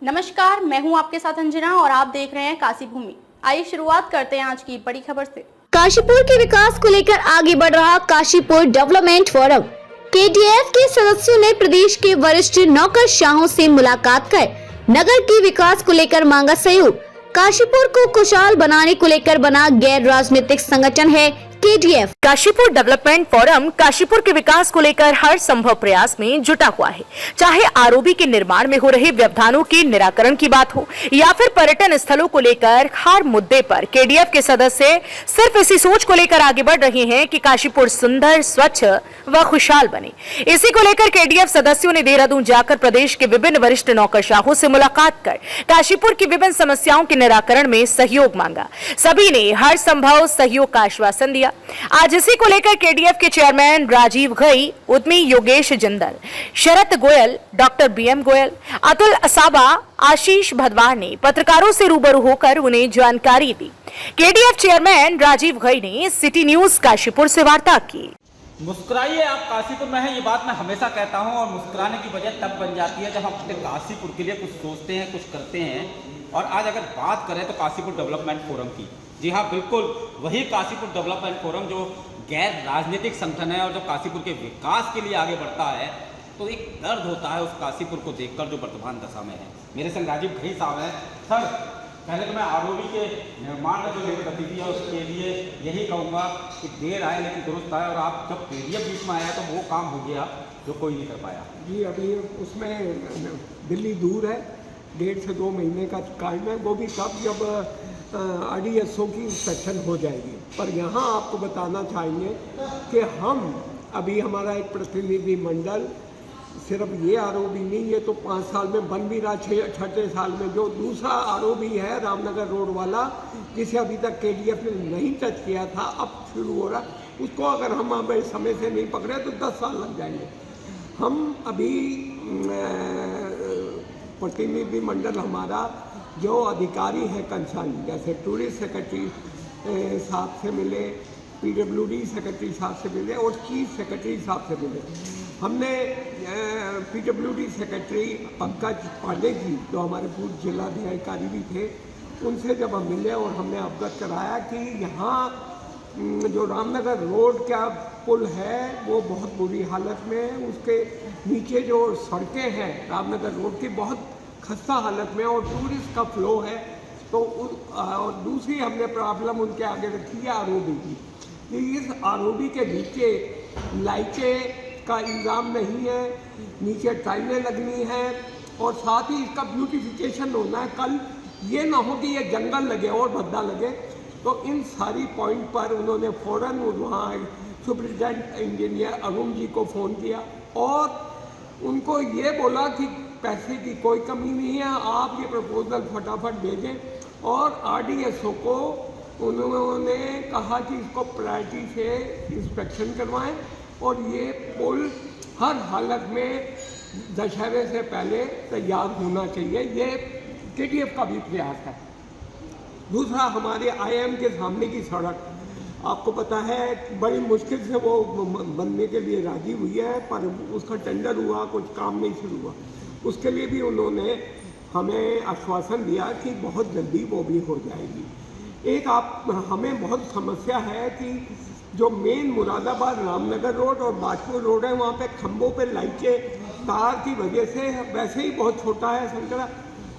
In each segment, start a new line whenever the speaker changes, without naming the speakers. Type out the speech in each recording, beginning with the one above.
नमस्कार, मैं हूं आपके साथ अंजना और आप देख रहे हैं काशी भूमि। आइए शुरुआत करते हैं आज की बड़ी खबर से।
काशीपुर के विकास को लेकर आगे बढ़ रहा काशीपुर डेवलपमेंट फोरम। केडीएफ के सदस्यों ने प्रदेश के वरिष्ठ नौकरशाहों से मुलाकात कर नगर के विकास को लेकर मांगा सहयोग। काशीपुर को खुशहाल बनाने को लेकर बना गैर राजनीतिक संगठन है KDF.
Kashipur development forum Kashipur के विकास को लेकर हर संभव प्रयास में जुटा हुआ है। चाहे आरओबी के निर्माण में हो रहे व्यवधानों के निराकरण की बात हो या फिर पर्यटन स्थलों को लेकर, हर मुद्दे पर केडीएफ के सदस्य सिर्फ इसी सोच को लेकर आगे बढ़ रहे हैं कि काशीपुर सुंदर, स्वच्छ व खुशहाल बने। इसी को लेकर केडीएफ सदस्यों ने देहरादून जाकर प्रदेश के विभिन्न वरिष्ठ नौकरशाहों से मुलाकात कर काशीपुर की विभिन्न समस्याओं के निराकरण में सहयोग मांगा। सभी ने हर संभव सहयोग का आश्वासन दिया। आज इसी को लेकर केडीएफ के चेयरमैन राजीव घई, उद्यमी योगेश जिंदल, शरद गोयल, डॉक्टर बीएम गोयल, अतुल असाबा, आशीष भदवार ने पत्रकारों से रूबरू होकर उन्हें जानकारी दी। केडीएफ चेयरमैन राजीव घई ने सिटी न्यूज काशीपुर से वार्ता की।
मुस्कुराइए, आप काशीपुर में हैं, ये बात मैं हमेशा कहता हूं। और मुस्कुराने की वजह तब बन जाती है जब हम अपने काशीपुर के लिए कुछ सोचते हैं, कुछ करते हैं। और आज अगर बात करें तो काशीपुर डेवलपमेंट फोरम की, जी हाँ, बिल्कुल वही काशीपुर डेवलपमेंट फोरम जो गैर राजनीतिक संगठन है और जो काशीपुर के विकास के लिए आगे बढ़ता है, तो एक दर्द होता है उस काशीपुर को देखकर जो वर्तमान दशा में है। मेरे संग राजीव घई साहब हैं। सर, पहले तो मैं आरओबी के निर्माण में जो मेरी गतिविधि है उसके लिए यही कहूँगा कि देर आए लेकिन दुरुस्त आए। और आप जब केडीएफ बीच में आया तो वो काम हो गया जो कोई नहीं कर पाया।
जी, अभी उसमें दिल्ली दूर है, 1.5 से 2 महीने का टाइम है। वो भी तब जब RDSO की इंस्पेक्शन हो जाएगी। पर यहाँ आपको बताना चाहेंगे कि हम अभी हमारा एक प्रतिनिधि मंडल सिर्फ ये आरओबी नहीं, ये तो 5 साल में बन भी रहा, 6 साल में जो दूसरा आरओबी है रामनगर रोड वाला, जिसे अभी तक केडीएफ ने नहीं टच किया था, अब शुरू हो रहा। उसको अगर हम हमें समय से नहीं पकड़े तो 10 साल लग जाएंगे। हम अभी प्रतिनिधि मंडल हमारा जो अधिकारी है कंसर्न, जैसे टूरिस्ट सेक्रेटरी साहब से मिले, PWD सेक्रेटरी साहब से मिले और चीफ सेक्रेटरी साहब से मिले। हमने PWD सेक्रेटरी पंकज पांडे जी, जो हमारे पूर्व जिलाधिकारी भी थे, उनसे जब हम मिले और हमने अवगत कराया कि यहाँ जो रामनगर रोड का पुल है वो बहुत बुरी हालत में है। उसके नीचे जो सड़कें हैं रामनगर रोड की बहुत खस्ता हालत में और टूरिस्ट का फ्लो है। तो और दूसरी हमने प्रॉब्लम उनके आगे रखी है आरओबी की, कि इस आरओबी के नीचे लाइटें का इंतजाम नहीं है, नीचे टाइलें लगनी है और साथ ही इसका ब्यूटिफिकेशन होना है। कल ये ना हो कि ये जंगल लगे और भद्दा लगे। तो इन सारी पॉइंट पर उन्होंने फ़ौरन वहाँ सुपरिटेंडेंट इंजीनियर अरुण जी को फ़ोन किया और उनको ये बोला कि पैसे की कोई कमी नहीं है, आप ये प्रपोजल फटाफट भेजें। और RDSO को उन्होंने कहा कि इसको प्रायोरिटी से इंस्पेक्शन करवाएं और ये पुल हर हालत में दशहरे से पहले तैयार होना चाहिए। ये केडीएफ का भी प्रयास है। दूसरा, हमारे IIM के सामने की सड़क, आपको पता है बड़ी मुश्किल से वो बनने के लिए राजी हुई है, पर उसका टेंडर हुआ, कुछ काम नहीं शुरू हुआ। उसके लिए भी उन्होंने हमें आश्वासन दिया कि बहुत जल्दी वो भी हो जाएगी। एक हमें बहुत समस्या है कि जो मेन मुरादाबाद रामनगर रोड और बाजपुर रोड है, वहाँ पे खंभों पे लाइटें तार की वजह से वैसे ही बहुत छोटा है संकरा।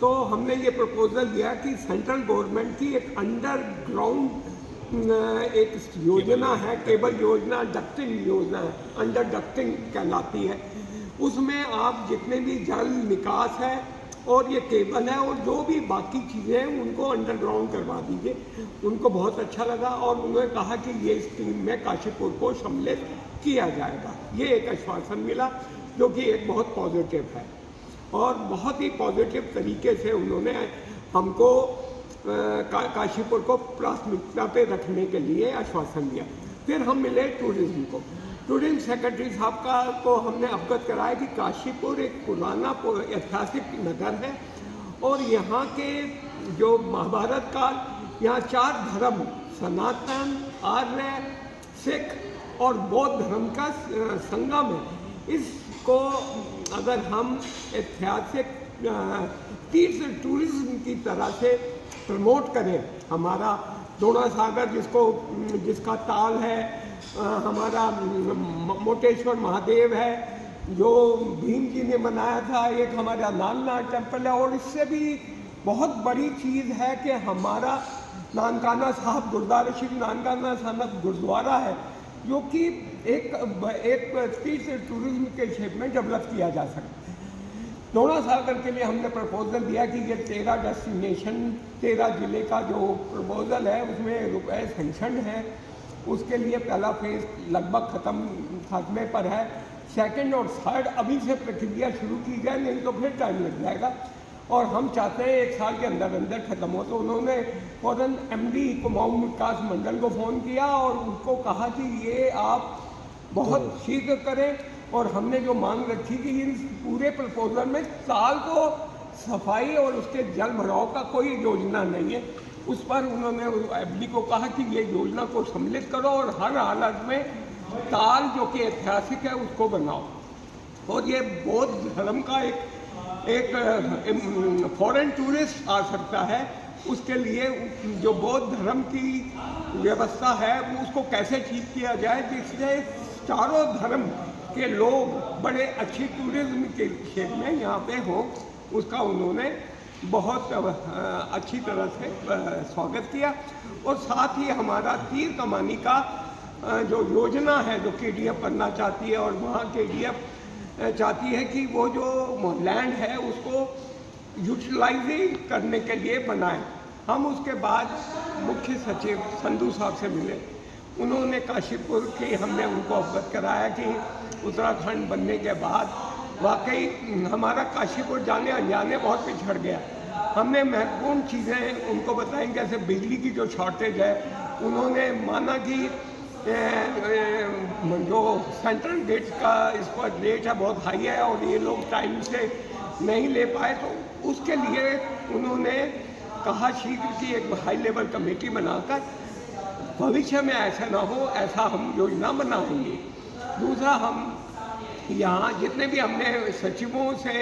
तो हमने ये प्रपोजल दिया कि सेंट्रल गवर्नमेंट की एक अंडरग्राउंड एक योजना है, केबल योजना, डक्टिंग योजना है, अंडर डक्टिंग कहलाती है। उसमें आप जितने भी जल निकास है और ये केबल है और जो भी बाकी चीज़ें हैं उनको अंडरग्राउंड करवा दीजिए। उनको बहुत अच्छा लगा और उन्होंने कहा कि ये स्कीम में काशीपुर को सम्मिलित किया जाएगा। ये एक आश्वासन मिला जो कि एक बहुत पॉजिटिव है और बहुत ही पॉजिटिव तरीके से उन्होंने हमको काशीपुर को प्राथमिकता पे रखने के लिए आश्वासन दिया। फिर हम मिले टूरिज्म को। टूरिज्म सेक्रेटरी साहब को हमने अवगत कराया कि काशीपुर एक पुराना ऐतिहासिक नगर है और यहाँ के जो महाभारत काल, यहाँ 4 धर्म, सनातन, आर्य, सिख और बौद्ध धर्म का संगम है। इसको अगर हम ऐतिहासिक तीर्थ टूरिज्म की तरह से प्रमोट करें। हमारा दोना सागर जिसका ताल है, हमारा मोटेश्वर महादेव है जो भीम जी ने बनाया था, एक हमारा नालनाथ टेम्पल है, और इससे भी बहुत बड़ी चीज़ है कि हमारा नानकाना साहब गुरुद्वारा श्री नानकाना साहब गुरुद्वारा है जो कि एक तीर्थ टूरिज्म के क्षेत्र में डेवलप किया जा सकता है। दोना सागर के लिए हमने प्रपोजल दिया कि ये 13 डेस्टिनेशन 13 ज़िले का जो प्रपोजल है उसमें रुपए सेंक्शन है। उसके लिए पहला फेज लगभग खात्मे पर है, सेकंड और थर्ड अभी से प्रक्रिया शुरू की जाए, नहीं तो फिर टाइम लग जाएगा। और हम चाहते हैं 1 साल के अंदर अंदर ख़त्म हो। तो उन्होंने फौरन MD कुमाऊं विकास मंडल को फ़ोन किया और उनको कहा कि ये आप बहुत शीघ्र करें, और हमने जो मांग रखी कि इन पूरे प्रपोजल में ताल को सफाई और उसके जल भराव का कोई योजना नहीं है। उस पर उन्होंने MD को कहा कि ये योजना को सम्मिलित करो और हर हालत में ताल जो कि ऐतिहासिक है उसको बनाओ। और ये बौद्ध धर्म का एक फॉरेन टूरिस्ट आ सकता है, उसके लिए जो बौद्ध धर्म की व्यवस्था है उसको कैसे ठीक किया जाए जिससे चारों धर्म के लोग बड़े अच्छी टूरिज्म के क्षेत्र में यहाँ पे हो, उसका उन्होंने बहुत अच्छी तरह से स्वागत किया। और साथ ही हमारा तीर कमानी का जो योजना है जो KDF करना चाहती है, और वहाँ KDF चाहती है कि वो जो लैंड है उसको यूटिलाइजिंग करने के लिए बनाए। हम उसके बाद मुख्य सचिव संधू साहब से मिले, उन्होंने काशीपुर की हमने उनको अवगत कराया कि उत्तराखंड बनने के बाद वाकई हमारा काशीपुर जाने अनजाने बहुत पिछड़ गया। हमने महत्वपूर्ण चीज़ें उनको बताई, जैसे बिजली की जो शॉर्टेज है। उन्होंने माना कि जो सेंट्रल गेट का इस पर रेट है बहुत हाई है और ये लोग टाइम से नहीं ले पाए, तो उसके लिए उन्होंने कहा शीघ्र की एक हाई लेवल कमेटी बनाकर भविष्य में ऐसा ना हो ऐसा हम योजना बनाएंगे। दूसरा, हम यहाँ जितने भी हमने सचिवों से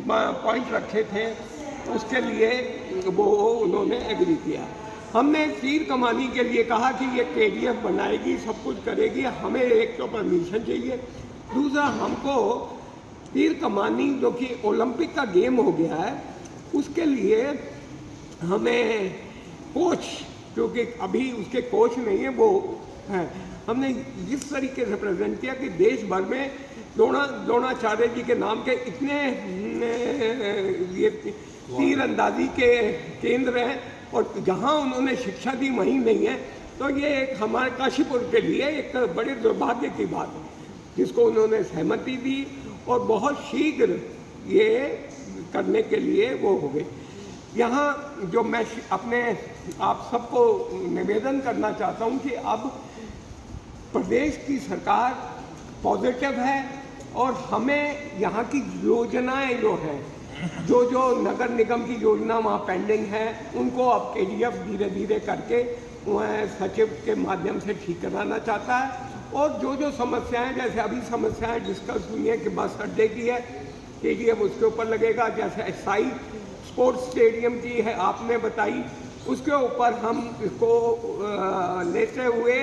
पॉइंट रखे थे उसके लिए वो उन्होंने एग्री किया। हमने तीर कमानी के लिए कहा कि ये KDF बनाएगी, सब कुछ करेगी, हमें एक तो परमिशन चाहिए। दूसरा, हमको तीर कमानी जो कि ओलंपिक का गेम हो गया है उसके लिए हमें कोच, क्योंकि अभी उसके कोच नहीं है वो है, हमने इस तरीके से प्रेजेंट किया कि देश भर में द्रोणाचार्य जी के नाम के इतने ये तीरंदाजी के केंद्र हैं और जहाँ उन्होंने शिक्षा दी वहीं नहीं है। तो ये एक हमारे काशीपुर के लिए एक बड़े दुर्भाग्य की बात है जिसको उन्होंने सहमति दी और बहुत शीघ्र ये करने के लिए वो हो गए। यहाँ जो मैं अपने आप सबको निवेदन करना चाहता हूँ कि अब प्रदेश की सरकार पॉजिटिव है और हमें यहाँ की योजनाएं जो है जो नगर निगम की योजना वहाँ पेंडिंग है उनको अब KDF धीरे धीरे करके वह सचिव के माध्यम से ठीक कराना चाहता है। और जो समस्याएं, जैसे अभी समस्याएं डिस्कस हुई हैं कि बस अड्डे की है, KDF उसके ऊपर लगेगा, जैसे SI स्पोर्ट्स स्टेडियम की है आपने बताई, उसके ऊपर हम इसको लेते हुए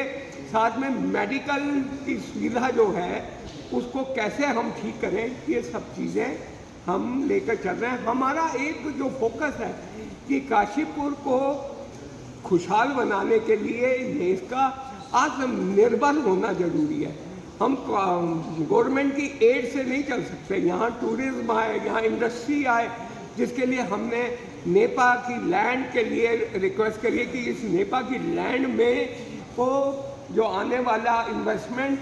साथ में मेडिकल की सुविधा जो है उसको कैसे हम ठीक करें, ये सब चीज़ें हम लेकर चल रहे हैं। हमारा एक जो फोकस है कि काशीपुर को खुशहाल बनाने के लिए देश का आत्मनिर्भर होना जरूरी है। हम गवर्नमेंट की एड से नहीं चल सकते। यहाँ टूरिज्म आए, यहाँ इंडस्ट्री आए, जिसके लिए हमने नेपा की लैंड के लिए रिक्वेस्ट करी कि इस नेपा की लैंड में को जो आने वाला इन्वेस्टमेंट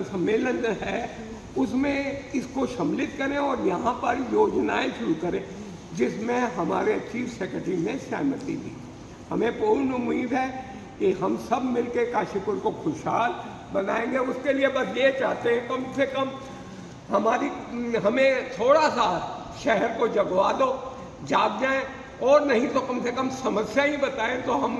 सम्मेलन है उसमें इसको सम्मिलित करें और यहाँ पर योजनाएं शुरू करें, जिसमें हमारे चीफ सेक्रेटरी ने सहमति दी। हमें पूर्ण उम्मीद है कि हम सब मिलकर काशीपुर को खुशहाल बनाएंगे। उसके लिए बस ये चाहते हैं कम से कम हमें थोड़ा सा शहर को जगवा दो, जाग जाएं, और नहीं तो कम से कम समस्या ही बताएं तो हम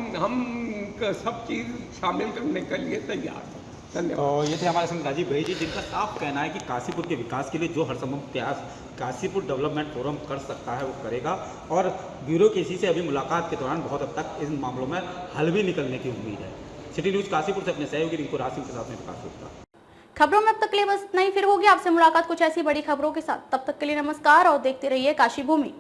सब चीज़ शामिल करने के लिए तैयार हैं। धन्यवाद।
तो ये थे हमारे संग राजीव भाई जी, जिनका साफ कहना है कि काशीपुर के विकास के लिए जो हर संभव प्रयास काशीपुर डेवलपमेंट फोरम कर सकता है वो करेगा, और ब्यूरोक्रेसी से अभी मुलाकात के दौरान बहुत हद तक इन मामलों में हल भी निकलने की उम्मीद है। सिटी न्यूज काशीपुर से अपने सहयोगी रिंकू राज सिंह के साथ में विकास गुप्ता।
खबरों में अब तक के लिए बस इतना ही, फिर होगी आपसे मुलाकात कुछ ऐसी बड़ी खबरों के साथ। तब तक के लिए नमस्कार और देखते रहिए काशी भूमि।